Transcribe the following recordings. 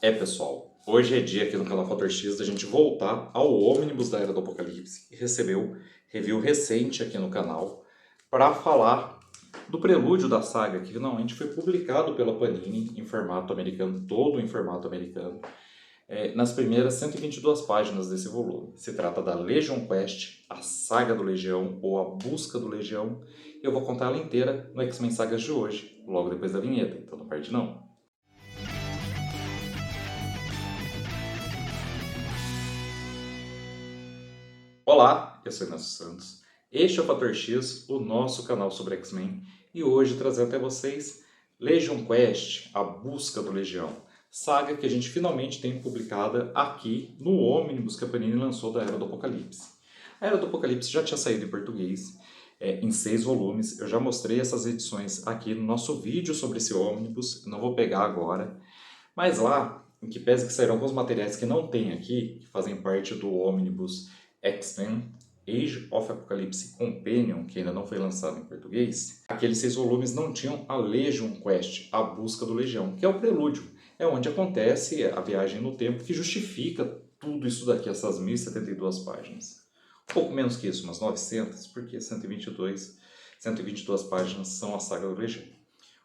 Pessoal, hoje é dia aqui no canal Fator X da gente voltar ao ônibus da Era do Apocalipse e recebeu review recente aqui no canal para falar do prelúdio da saga que finalmente foi publicado pela Panini em formato americano, todo em formato americano, nas primeiras 122 páginas desse volume. Se trata da Legion Quest, a Saga do Legião ou a Busca do Legião. Eu vou contar ela inteira no X-Men Sagas de hoje, logo depois da vinheta, então não perde não. Olá, eu sou Inácio Santos, este é o Fator X, o nosso canal sobre X-Men, e hoje trazendo até vocês Legion Quest, a Busca do Legião, saga que a gente finalmente tem publicada aqui no ônibus que a Panini lançou da Era do Apocalipse. A Era do Apocalipse já tinha saído em português, em 6 volumes, eu já mostrei essas edições aqui no nosso vídeo sobre esse ônibus, não vou pegar agora, mas lá, em que pese que saíram alguns materiais que não tem aqui, que fazem parte do ônibus X-Men Age of Apocalypse Companion, que ainda não foi lançado em português, aqueles 6 volumes não tinham a Legion Quest, a Busca do Legião, que é o prelúdio. É onde acontece a viagem no tempo que justifica tudo isso daqui, essas 1072 páginas. Um pouco menos que isso, umas 900, porque 122 páginas são a Saga do Legião.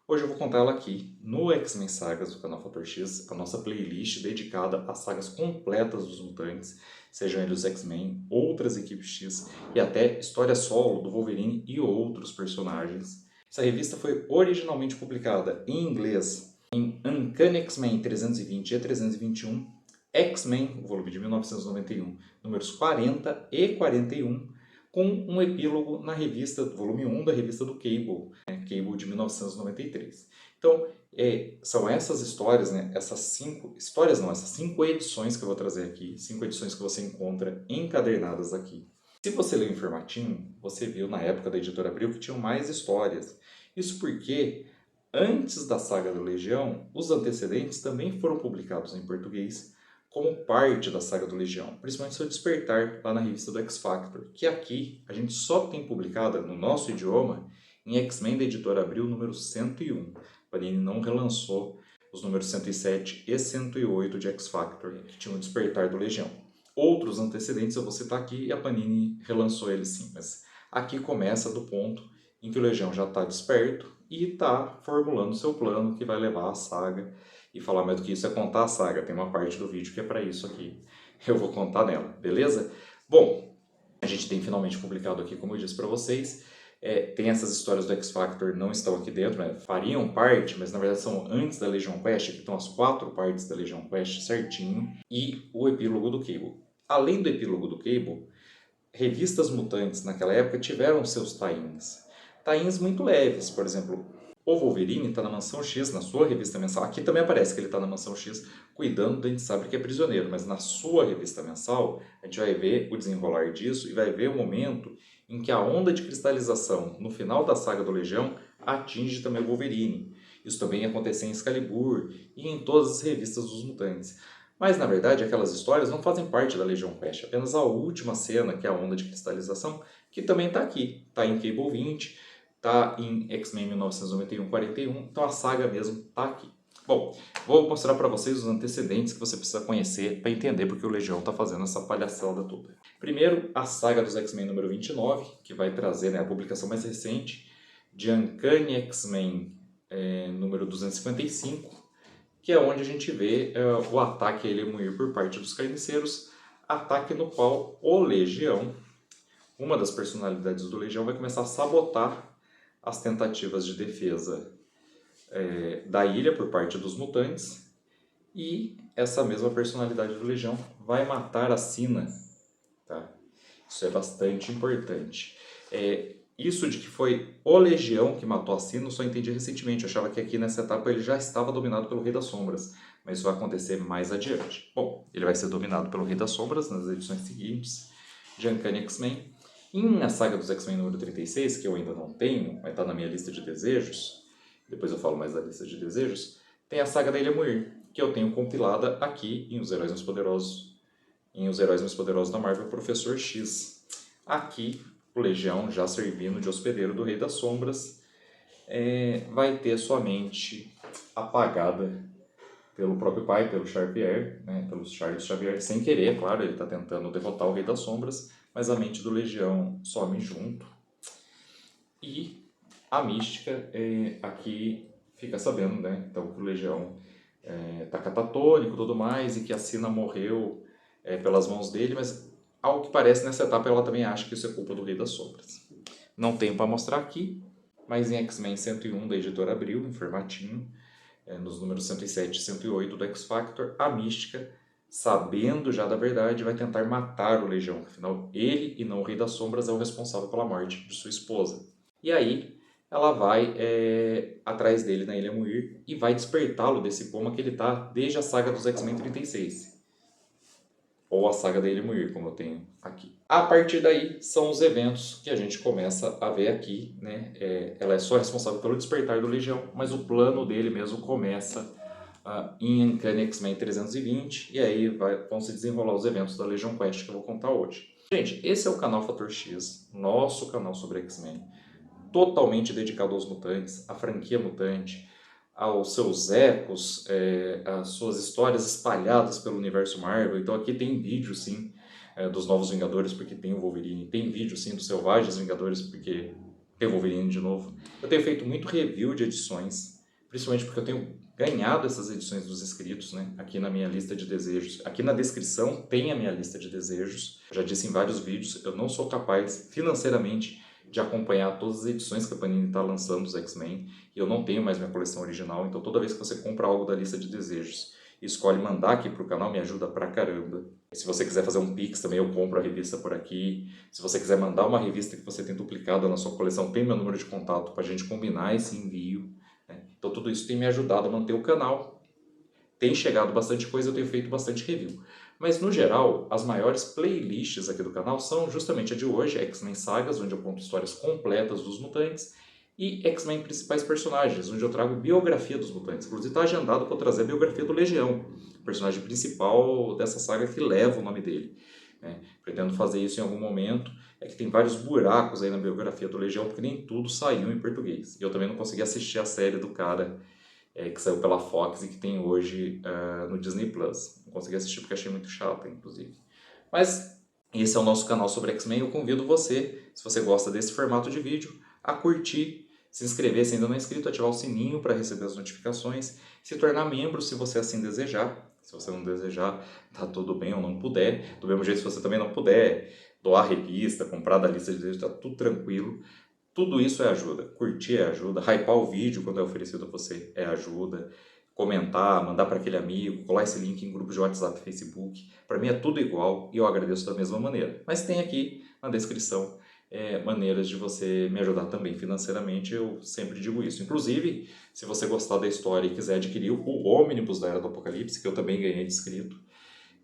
Hoje eu vou contar ela aqui no X-Men Sagas do canal Fator X, a nossa playlist dedicada às sagas completas dos mutantes, sejam eles os X-Men, outras equipes X e até história solo do Wolverine e outros personagens. Essa revista foi originalmente publicada em inglês em Uncanny X-Men 320 e 321, X-Men, o volume de 1991, números 40 e 41, com um epílogo na revista, volume 1 da revista do Cable, Cable de 1993. Então, são essas histórias, essas 5 edições que eu vou trazer aqui, 5 edições que você encontra encadernadas aqui. Se você leu em formatinho, você viu na época da Editora Abril que tinham mais histórias. Isso porque, antes da Saga do Legião, os antecedentes também foram publicados em português como parte da Saga do Legião, principalmente seu despertar lá na revista do X-Factor, que aqui a gente só tem publicada no nosso idioma em X-Men da Editora Abril número 101. Panini não relançou os números 107 e 108 de X-Factor, que tinham o despertar do Legião. Outros antecedentes eu vou citar aqui e a Panini relançou eles sim, mas aqui começa do ponto em que o Legião já está desperto e está formulando seu plano que vai levar a saga. E falar mais do que isso é contar a saga. Tem uma parte do vídeo que é para isso aqui. Eu vou contar nela, beleza? Bom, a gente tem finalmente publicado aqui, como eu disse para vocês. Tem essas histórias do X-Factor, não estão aqui dentro, fariam parte, mas na verdade são antes da Legion Quest. Aqui estão as 4 partes da Legion Quest certinho. E o epílogo do Cable. Além do epílogo do Cable, revistas mutantes naquela época tiveram seus tie-ins. Tie-ins muito leves, por exemplo, o Wolverine está na Mansão X, na sua revista mensal. Aqui também aparece que ele está na Mansão X, cuidando do Dente Sabre que é prisioneiro. Mas na sua revista mensal, a gente vai ver o desenrolar disso e vai ver o momento em que a onda de cristalização no final da saga do Legião atinge também o Wolverine. Isso também aconteceu em Excalibur e em todas as revistas dos mutantes. Mas, na verdade, aquelas histórias não fazem parte da Legion Quest. Apenas a última cena, que é a onda de cristalização, que também está aqui. Está em Cable 20, está em X-Men 1991-41, então a saga mesmo está aqui. Bom, vou mostrar para vocês os antecedentes que você precisa conhecer para entender porque o Legião está fazendo essa palhaçada toda. Primeiro, a saga dos X-Men número 29, que vai trazer a publicação mais recente de Uncanny X-Men número 255, que é onde a gente vê o ataque a Elemuir por parte dos carniceiros, ataque no qual o Legião, uma das personalidades do Legião, vai começar a sabotar as tentativas de defesa da ilha por parte dos mutantes, e essa mesma personalidade do Legião vai matar a Sina. Tá? Isso é bastante importante. Isso de que foi o Legião que matou a Sina, eu só entendi recentemente. Eu achava que aqui nessa etapa ele já estava dominado pelo Rei das Sombras, mas isso vai acontecer mais adiante. Bom, ele vai ser dominado pelo Rei das Sombras nas edições seguintes de Uncanny X-Men. Em A Saga dos X-Men número 36, que eu ainda não tenho, vai estar na minha lista de desejos, depois eu falo mais da lista de desejos, tem a Saga da Ilha Muir, que eu tenho compilada aqui em Os Heróis Mais Poderosos, da Marvel Professor X. Aqui, o Legião, já servindo de hospedeiro do Rei das Sombras, vai ter sua mente apagada pelo próprio pai, pelo Xavier, né, pelo Charles Xavier, sem querer, claro, ele está tentando derrotar o Rei das Sombras, mas a mente do Legião some junto. E a Mística aqui fica sabendo, né, então que o Legião está catatônico e tudo mais, e que a Sina morreu pelas mãos dele, mas ao que parece nessa etapa ela também acha que isso é culpa do Rei das Sombras. Não tenho para mostrar aqui, mas em X-Men 101 da editora Abril, em formatinho, nos números 107 e 108 do X-Factor, a Mística, sabendo já da verdade, vai tentar matar o Legião. Afinal, ele e não o Rei das Sombras é o responsável pela morte de sua esposa. E aí, ela vai atrás dele na Ilha Muir e vai despertá-lo desse coma que ele está desde a saga dos X-Men 36. Ou a saga da Ilha Muir, como eu tenho aqui. A partir daí, são os eventos que a gente começa a ver aqui, né? Ela é só responsável pelo despertar do Legião, mas o plano dele mesmo começa em Uncanny X-Men 320, e aí vão se desenrolar os eventos da Legion Quest que eu vou contar hoje. Gente, esse é o canal Fator X, nosso canal sobre X-Men, totalmente dedicado aos mutantes, à franquia mutante, aos seus ecos, às suas histórias espalhadas pelo universo Marvel. Então aqui tem vídeo sim dos Novos Vingadores, porque tem o Wolverine, tem vídeo sim dos Selvagens Vingadores, porque tem o Wolverine de novo. Eu tenho feito muito review de edições, principalmente porque eu tenho ganhado essas edições dos inscritos, né? Aqui na minha lista de desejos. Aqui na descrição tem a minha lista de desejos. Eu já disse em vários vídeos, eu não sou capaz financeiramente de acompanhar todas as edições que a Panini está lançando dos X-Men, e eu não tenho mais minha coleção original, então toda vez que você compra algo da lista de desejos e escolhe mandar aqui para o canal, me ajuda pra caramba. Se você quiser fazer um Pix também, eu compro a revista por aqui. Se você quiser mandar uma revista que você tem duplicada na sua coleção, tem meu número de contato para a gente combinar esse envio. Então tudo isso tem me ajudado a manter o canal. Tem chegado bastante coisa, eu tenho feito bastante review. Mas no geral, as maiores playlists aqui do canal são justamente a de hoje, X-Men Sagas, onde eu conto histórias completas dos mutantes, e X-Men Principais Personagens, onde eu trago biografia dos mutantes. Inclusive está agendado para eu trazer a biografia do Legião, o personagem principal dessa saga que leva o nome dele. Pretendo fazer isso em algum momento. É que tem vários buracos aí na biografia do Legião, porque nem tudo saiu em português. E eu também não consegui assistir a série do cara que saiu pela Fox e que tem hoje no Disney Plus. Não consegui assistir porque achei muito chato, inclusive. Mas esse é o nosso canal sobre X-Men. Eu convido você, se você gosta desse formato de vídeo, a curtir, se inscrever se ainda não é inscrito, ativar o sininho para receber as notificações, se tornar membro se você assim desejar. Se você não desejar, tá tudo bem ou não puder. Do mesmo jeito, se você também não puder doar revista, comprar da lista de desejos, tá tudo tranquilo. Tudo isso é ajuda. Curtir é ajuda. Hypar o vídeo quando é oferecido a você é ajuda. Comentar, mandar para aquele amigo, colar esse link em grupos de WhatsApp e Facebook. Para mim é tudo igual e eu agradeço da mesma maneira. Mas tem aqui na descrição maneiras de você me ajudar também financeiramente, eu sempre digo isso. Inclusive, se você gostar da história e quiser adquirir o Ônibus da Era do Apocalipse, que eu também ganhei de inscrito,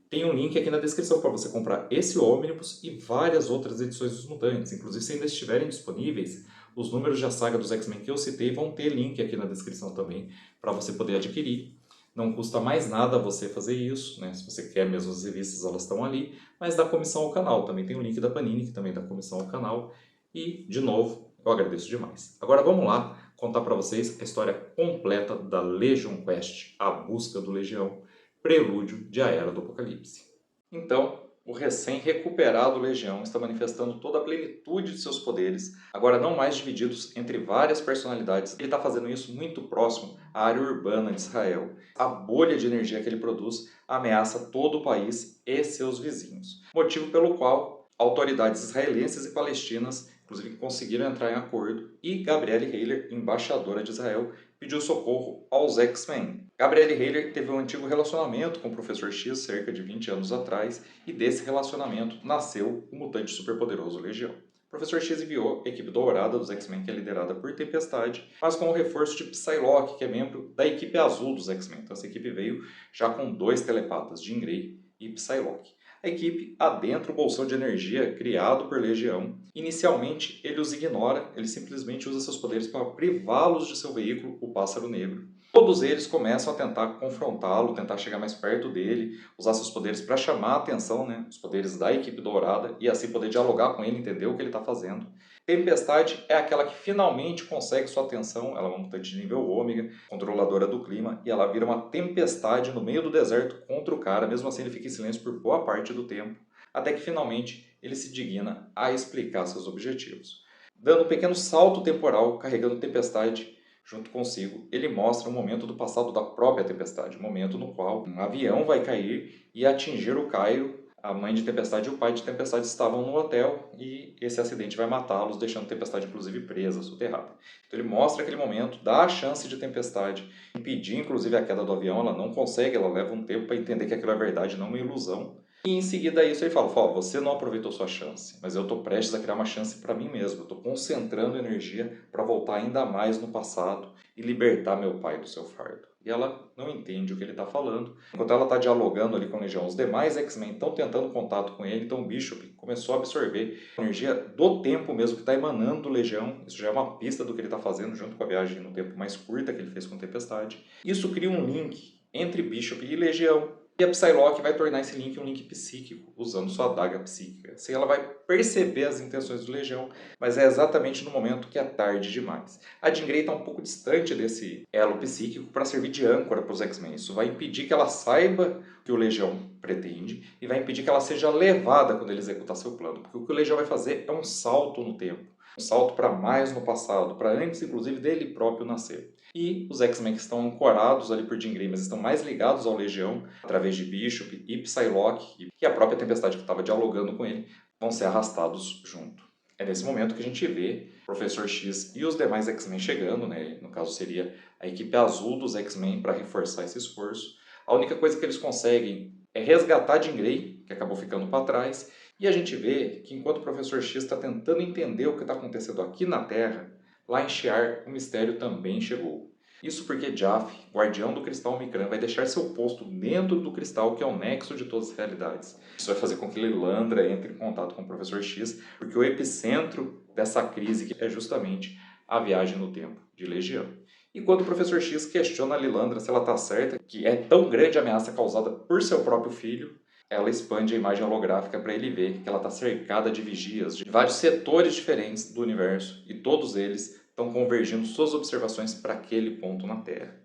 tem um link aqui na descrição para você comprar esse ônibus e várias outras edições dos Mutantes. Inclusive, se ainda estiverem disponíveis, os números da saga dos X-Men que eu citei vão ter link aqui na descrição também para você poder adquirir. Não custa mais nada você fazer isso, né? Se você quer mesmo as revistas, elas estão ali, mas dá comissão ao canal. Também tem o link da Panini, que também dá comissão ao canal. E, de novo, eu agradeço demais. Agora vamos lá contar para vocês a história completa da Legion Quest, A Busca do Legião, prelúdio de A Era do Apocalipse. Então, o recém-recuperado Legião está manifestando toda a plenitude de seus poderes, agora não mais divididos entre várias personalidades. Ele está fazendo isso muito próximo à área urbana de Israel. A bolha de energia que ele produz ameaça todo o país e seus vizinhos. Motivo pelo qual autoridades israelenses e palestinas, inclusive, conseguiram entrar em acordo, e Gabrielle Haylor, embaixadora de Israel, pediu socorro aos X-Men. Gabrielle Haylor teve um antigo relacionamento com o Professor X cerca de 20 anos atrás, e desse relacionamento nasceu o mutante superpoderoso Legião. O Professor X enviou a equipe dourada dos X-Men, que é liderada por Tempestade, mas com o reforço de Psylocke, que é membro da equipe azul dos X-Men. Então essa equipe veio já com 2 telepatas, Jean Grey e Psylocke. A equipe adentra o bolsão de energia criado por Legião. Inicialmente, ele os ignora, ele simplesmente usa seus poderes para privá-los de seu veículo, o Pássaro Negro. Todos eles começam a tentar confrontá-lo, tentar chegar mais perto dele, usar seus poderes para chamar a atenção, né? Os poderes da equipe dourada, e assim poder dialogar com ele, entender o que ele está fazendo. Tempestade é aquela que finalmente consegue sua atenção, ela é uma mutante de nível ômega, controladora do clima, e ela vira uma tempestade no meio do deserto contra o cara, mesmo assim ele fica em silêncio por boa parte do tempo, até que finalmente ele se digna a explicar seus objetivos. Dando um pequeno salto temporal, carregando Tempestade junto consigo, ele mostra um momento do passado da própria Tempestade, um momento no qual um avião vai cair e atingir o Cairo. A mãe de Tempestade e o pai de Tempestade estavam no hotel e esse acidente vai matá-los, deixando Tempestade inclusive presa, soterrada. Então ele mostra aquele momento, dá a chance de Tempestade impedir inclusive a queda do avião, ela não consegue, ela leva um tempo para entender que aquilo é verdade, não uma ilusão. E em seguida isso ele fala, você não aproveitou sua chance, mas eu estou prestes a criar uma chance para mim mesmo. Eu estou concentrando energia para voltar ainda mais no passado e libertar meu pai do seu fardo. E ela não entende o que ele está falando. Enquanto ela está dialogando ali com a Legião, os demais X-Men estão tentando contato com ele, então o Bishop começou a absorver a energia do tempo mesmo que está emanando do Legião. Isso já é uma pista do que ele está fazendo junto com a viagem no tempo mais curta que ele fez com Tempestade. Isso cria um link entre Bishop e Legião. E a Psylocke vai tornar esse link um link psíquico, usando sua adaga psíquica. Assim ela vai perceber as intenções do Legião, mas é exatamente no momento que é tarde demais. A Jean Grey está um pouco distante desse elo psíquico para servir de âncora para os X-Men. Isso vai impedir que ela saiba o que o Legião pretende e vai impedir que ela seja levada quando ele executar seu plano. Porque o que o Legião vai fazer é um salto no tempo. Um salto para mais no passado, para antes inclusive dele próprio nascer. E os X-Men que estão ancorados ali por Jean Grey, mas estão mais ligados ao Legião, através de Bishop e Psylocke, e a própria Tempestade que estava dialogando com ele, vão ser arrastados junto. É nesse momento que a gente vê o Professor X e os demais X-Men chegando, né? No caso seria a equipe azul dos X-Men para reforçar esse esforço. A única coisa que eles conseguem é resgatar Jean Grey, que acabou ficando para trás, e a gente vê que enquanto o Professor X está tentando entender o que está acontecendo aqui na Terra, lá em Shi'ar, o mistério também chegou. Isso porque Jaff, guardião do cristal Micran, vai deixar seu posto dentro do cristal, que é o nexo de todas as realidades. Isso vai fazer com que Lilandra entre em contato com o Professor X, porque o epicentro dessa crise é justamente a viagem no tempo de Legião. E quando o Professor X questiona a Lilandra se ela está certa, que é tão grande a ameaça causada por seu próprio filho, ela expande a imagem holográfica para ele ver que ela está cercada de vigias de vários setores diferentes do universo e todos eles estão convergindo suas observações para aquele ponto na Terra.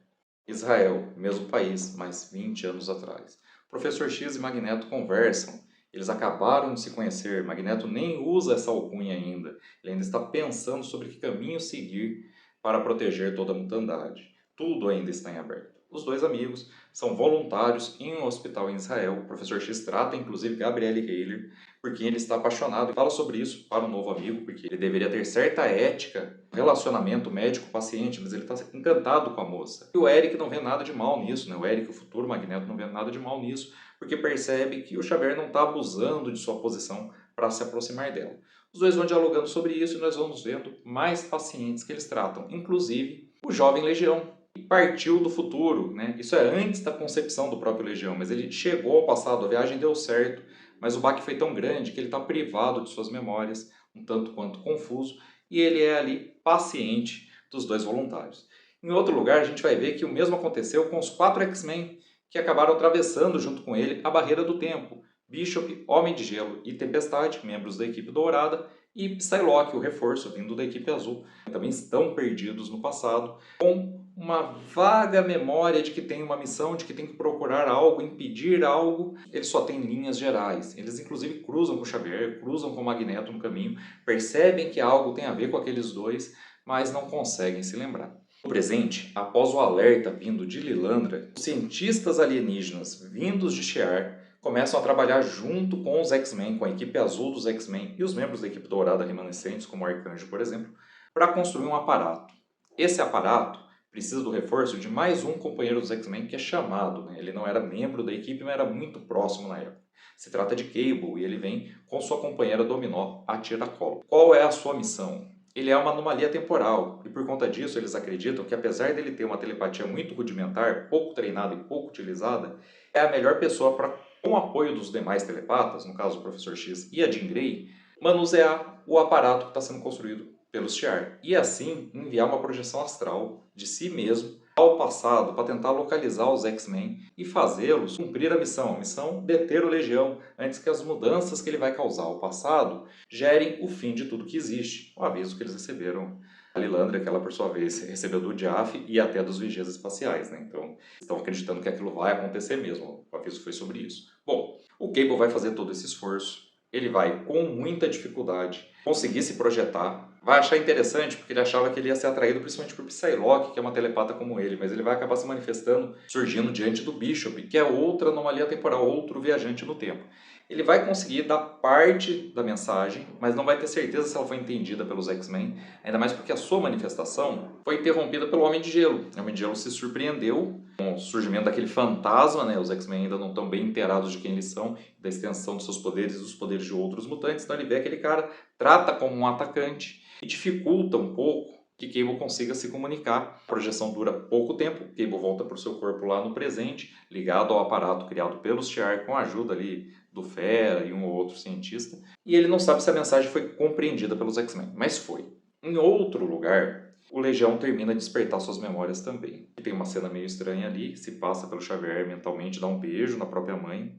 Israel, mesmo país, mas 20 anos atrás. O Professor X e Magneto conversam. Eles acabaram de se conhecer. Magneto nem usa essa alcunha ainda. Ele ainda está pensando sobre que caminho seguir para proteger toda a mutandade. Tudo ainda está em aberto. Os dois amigos são voluntários em um hospital em Israel. O Professor X trata inclusive Gabrielle Haylor, porque ele está apaixonado e fala sobre isso para um novo amigo, porque ele deveria ter certa ética, relacionamento médico-paciente, mas ele está encantado com a moça. E o Eric não vê nada de mal nisso, né? O Eric, o futuro Magneto, não vê nada de mal nisso, porque percebe que o Xavier não está abusando de sua posição para se aproximar dela. Os dois vão dialogando sobre isso e nós vamos vendo mais pacientes que eles tratam, inclusive o jovem Legião, que partiu do futuro, né? Isso é antes da concepção do próprio Legião, mas ele chegou ao passado, a viagem deu certo, mas o baque foi tão grande que ele está privado de suas memórias, um tanto quanto confuso, e ele é ali paciente dos dois voluntários. Em outro lugar, a gente vai ver que o mesmo aconteceu com os 4 X-Men, que acabaram atravessando junto com ele a barreira do tempo. Bishop, Homem de Gelo e Tempestade, membros da equipe dourada, e Psylocke, o reforço vindo da equipe azul, também estão perdidos no passado, com uma vaga memória de que tem uma missão, de que tem que procurar algo, impedir algo. Eles só têm linhas gerais. Eles inclusive cruzam com o Xavier, cruzam com o Magneto no caminho, percebem que algo tem a ver com aqueles dois, mas não conseguem se lembrar. No presente, após o alerta vindo de Lilandra, os cientistas alienígenas vindos de Shi'ar começam a trabalhar junto com os X-Men, com a equipe azul dos X-Men e os membros da equipe dourada remanescentes, como o Arcanjo, por exemplo, para construir um aparato. Esse aparato precisa do reforço de mais um companheiro dos X-Men que é chamado, né? Ele não era membro da equipe, mas era muito próximo na época. Se trata de Cable e ele vem com sua companheira Dominó a tiracolo. Qual é a sua missão? Ele é uma anomalia temporal e por conta disso eles acreditam que apesar dele ter uma telepatia muito rudimentar, pouco treinada e pouco utilizada, é a melhor pessoa para, com o apoio dos demais telepatas, no caso o Professor X e a Jean Grey, manusear o aparato que está sendo construído pelos Shi'ar e assim enviar uma projeção astral de si mesmo ao passado para tentar localizar os X-Men e fazê-los cumprir a missão deter o Legião antes que as mudanças que ele vai causar ao passado gerem o fim de tudo que existe. O aviso que eles receberam. A Lilandra, que ela por sua vez recebeu do Diaf e até dos vigias espaciais, né? Então estão acreditando que aquilo vai acontecer mesmo. O aviso foi sobre isso. Bom, o Cable vai fazer todo esse esforço. Ele vai, com muita dificuldade, conseguir se projetar. Vai achar interessante, porque ele achava que ele ia ser atraído principalmente por Psylocke, que é uma telepata como ele, mas ele vai acabar se manifestando, surgindo diante do Bishop, que é outra anomalia temporal, outro viajante no tempo. Ele vai conseguir dar parte da mensagem, mas não vai ter certeza se ela foi entendida pelos X-Men, ainda mais porque a sua manifestação foi interrompida pelo Homem de Gelo. O Homem de Gelo se surpreendeu com o surgimento daquele fantasma, né? Os X-Men ainda não estão bem inteirados de quem eles são, da extensão dos seus poderes e dos poderes de outros mutantes, então ele vê aquele cara, trata como um atacante e dificulta um pouco que Cable consiga se comunicar. A projeção dura pouco tempo, Cable volta para o seu corpo lá no presente, ligado ao aparato criado pelos Shi'ar com a ajuda ali do Fera e um ou outro cientista, e ele não sabe se a mensagem foi compreendida pelos X-Men, mas foi. Em outro lugar, o Legião termina de despertar suas memórias também. Tem uma cena meio estranha ali, se passa pelo Xavier mentalmente, dá um beijo na própria mãe,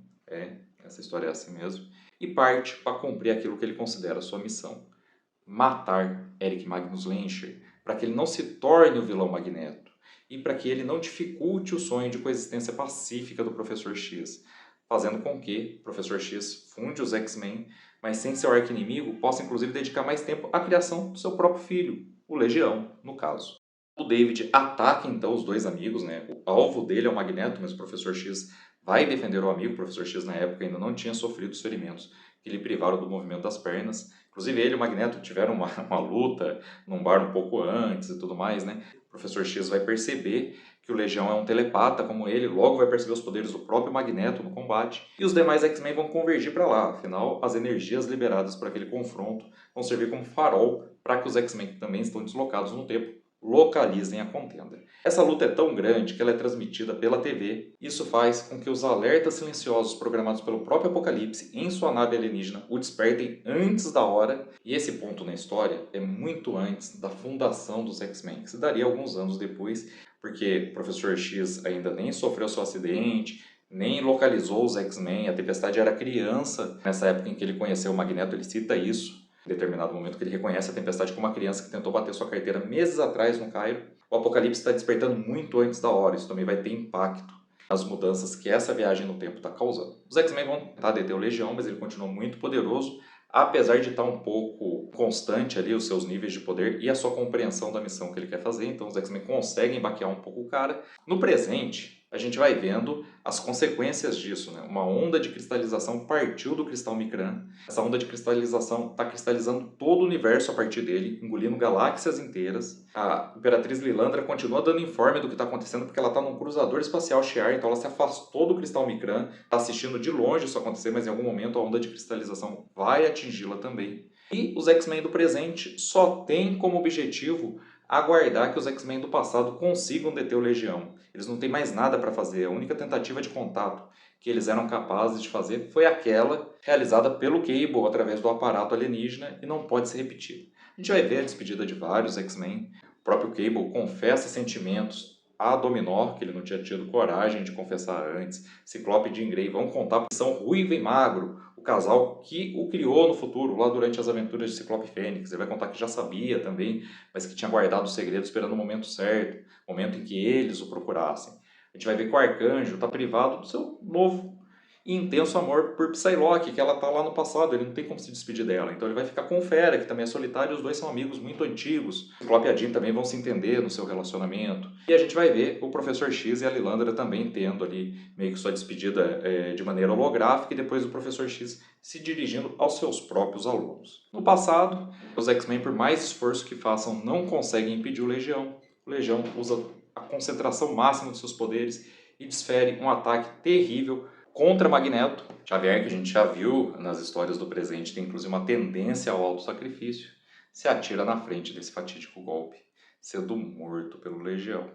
essa história é assim mesmo, e parte para cumprir aquilo que ele considera sua missão. Matar Eric Magnus Lencher, para que ele não se torne o vilão Magneto, e para que ele não dificulte o sonho de coexistência pacífica do Professor X, fazendo com que o Professor X funde os X-Men, mas sem seu arqui-inimigo, possa inclusive dedicar mais tempo à criação do seu próprio filho, o Legião, no caso. O David ataca então os dois amigos, né? O alvo dele é o Magneto, mas o Professor X vai defender o amigo. O Professor X na época ainda não tinha sofrido os ferimentos que lhe privaram do movimento das pernas. Inclusive ele e o Magneto tiveram uma luta num bar um pouco antes e tudo mais, né? O Professor X vai perceber que o Legião é um telepata como ele, logo vai perceber os poderes do próprio Magneto no combate, e os demais X-Men vão convergir para lá. Afinal, as energias liberadas por aquele confronto vão servir como farol para que os X-Men que também estão deslocados no tempo localizem a contenda. Essa luta é tão grande que ela é transmitida pela TV. Isso faz com que os alertas silenciosos programados pelo próprio Apocalipse em sua nave alienígena o despertem antes da hora. E esse ponto na história é muito antes da fundação dos X-Men, que se daria alguns anos depois, porque o Professor X ainda nem sofreu seu acidente, nem localizou os X-Men. A Tempestade era criança nessa época em que ele conheceu o Magneto, ele cita isso. Em determinado momento que ele reconhece a Tempestade como uma criança que tentou bater sua carteira meses atrás no Cairo. O Apocalipse está despertando muito antes da hora, isso também vai ter impacto nas mudanças que essa viagem no tempo está causando. Os X-Men vão tentar deter o Legião, mas ele continua muito poderoso, apesar de estar um pouco constante ali os seus níveis de poder e a sua compreensão da missão que ele quer fazer, então os X-Men conseguem baquear um pouco o cara. No presente, a gente vai vendo as consequências disso, né? Uma onda de cristalização partiu do cristal Micran. Essa onda de cristalização está cristalizando todo o universo a partir dele, engolindo galáxias inteiras. A Imperatriz Lilandra continua dando informe do que está acontecendo porque ela está num cruzador espacial Shi'ar, então ela se afastou do cristal Micran, está assistindo de longe isso acontecer, mas em algum momento a onda de cristalização vai atingi-la também. E os X-Men do presente só têm como objetivo aguardar que os X-Men do passado consigam deter o Legião. Eles não têm mais nada para fazer. A única tentativa de contato que eles eram capazes de fazer foi aquela realizada pelo Cable através do aparato alienígena e não pode ser repetida. A gente vai ver a despedida de vários X-Men. O próprio Cable confessa sentimentos a Dominor, que ele não tinha tido coragem de confessar antes. Ciclope e Jean Grey vão contar que são Ruivo e Magro, o casal que o criou no futuro, lá durante as aventuras de Ciclope e Fênix. Ele vai contar que já sabia também, mas que tinha guardado o segredo esperando o momento certo, o momento em que eles o procurassem. A gente vai ver que o Arcanjo está privado do seu novo e intenso amor por Psylocke, que ela está lá no passado, ele não tem como se despedir dela. Então ele vai ficar com o Fera, que também é solitário, e os dois são amigos muito antigos. O Ciclope e a Jean também vão se entender no seu relacionamento. E a gente vai ver o Professor X e a Lilandra também tendo ali meio que sua despedida de maneira holográfica, e depois o Professor X se dirigindo aos seus próprios alunos. No passado, os X-Men, por mais esforço que façam, não conseguem impedir o Legião. O Legião usa a concentração máxima dos seus poderes e desfere um ataque terrível contra Magneto. Xavier, que a gente já viu nas histórias do presente, tem inclusive uma tendência ao autossacrifício, se atira na frente desse fatídico golpe, sendo morto pelo Legião.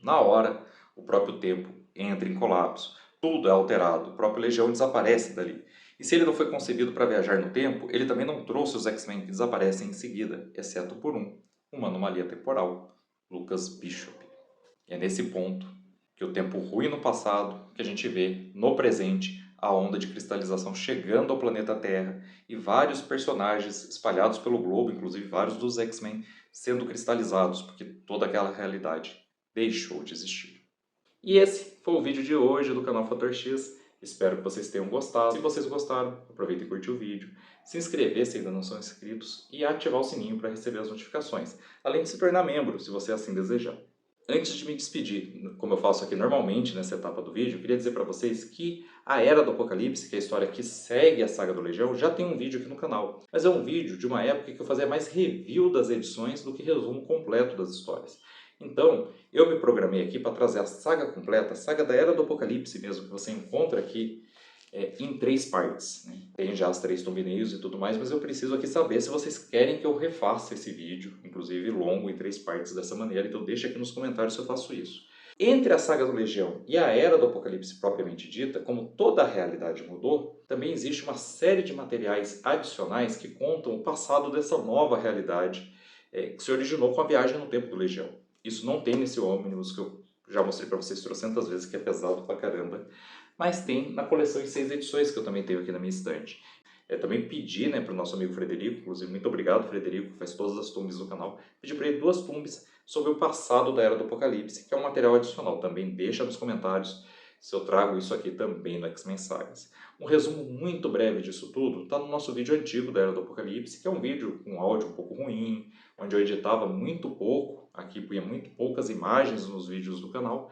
Na hora, o próprio tempo entra em colapso, tudo é alterado, o próprio Legião desaparece dali. E se ele não foi concebido para viajar no tempo, ele também não trouxe os X-Men que desaparecem em seguida, exceto por uma anomalia temporal, Lucas Bishop. E é nesse ponto que o tempo ruim no passado, que a gente vê no presente a onda de cristalização chegando ao planeta Terra e vários personagens espalhados pelo globo, inclusive vários dos X-Men, sendo cristalizados, porque toda aquela realidade deixou de existir. E esse foi o vídeo de hoje do canal Fator X. Espero que vocês tenham gostado. Se vocês gostaram, aproveitem e curtir o vídeo, se inscrever se ainda não são inscritos e ativar o sininho para receber as notificações, além de se tornar membro, se você assim desejar. Antes de me despedir, como eu faço aqui normalmente nessa etapa do vídeo, eu queria dizer para vocês que a Era do Apocalipse, que é a história que segue a saga do Legião, já tem um vídeo aqui no canal. Mas é um vídeo de uma época que eu fazia mais review das edições do que resumo completo das histórias. Então, eu me programei aqui para trazer a saga completa, a saga da Era do Apocalipse mesmo, que você encontra aqui em 3 partes. Né? Tem já as 3 thumbnails e tudo mais, mas eu preciso aqui saber se vocês querem que eu refaça esse vídeo, inclusive longo, em 3 partes dessa maneira, então deixa aqui nos comentários se eu faço isso. Entre a saga do Legião e a Era do Apocalipse propriamente dita, como toda a realidade mudou, também existe uma série de materiais adicionais que contam o passado dessa nova realidade que se originou com a viagem no tempo do Legião. Isso não tem nesse ônibus que eu já mostrei para vocês trocentas vezes, que é pesado pra caramba, mas tem na coleção em 6 edições que eu também tenho aqui na minha estante. Eu também pedi para o nosso amigo Frederico, inclusive muito obrigado Frederico, que faz todas as thumbs do canal, pedi para ele 2 thumbs sobre o passado da Era do Apocalipse, que é um material adicional. Também deixa nos comentários se eu trago isso aqui também no X-Men Sagas. Um resumo muito breve disso tudo está no nosso vídeo antigo da Era do Apocalipse, que é um vídeo com áudio um pouco ruim, onde eu editava muito pouco, aqui punha muito poucas imagens nos vídeos do canal,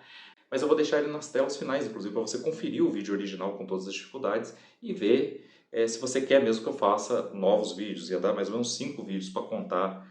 mas eu vou deixar ele nas telas finais, inclusive, para você conferir o vídeo original com todas as dificuldades e ver se você quer mesmo que eu faça novos vídeos. Ia dar mais ou menos 5 vídeos para contar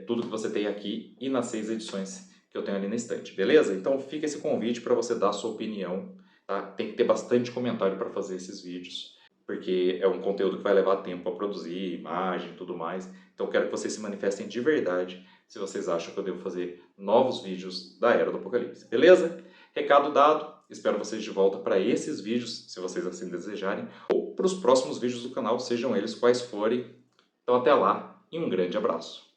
tudo que você tem aqui e nas 6 edições que eu tenho ali na estante, beleza? Então fica esse convite para você dar a sua opinião, tá? Tem que ter bastante comentário para fazer esses vídeos, porque é um conteúdo que vai levar tempo a produzir, imagem e tudo mais. Então eu quero que vocês se manifestem de verdade se vocês acham que eu devo fazer novos vídeos da Era do Apocalipse, beleza? Recado dado, espero vocês de volta para esses vídeos, se vocês assim desejarem, ou para os próximos vídeos do canal, sejam eles quais forem. Então até lá e um grande abraço.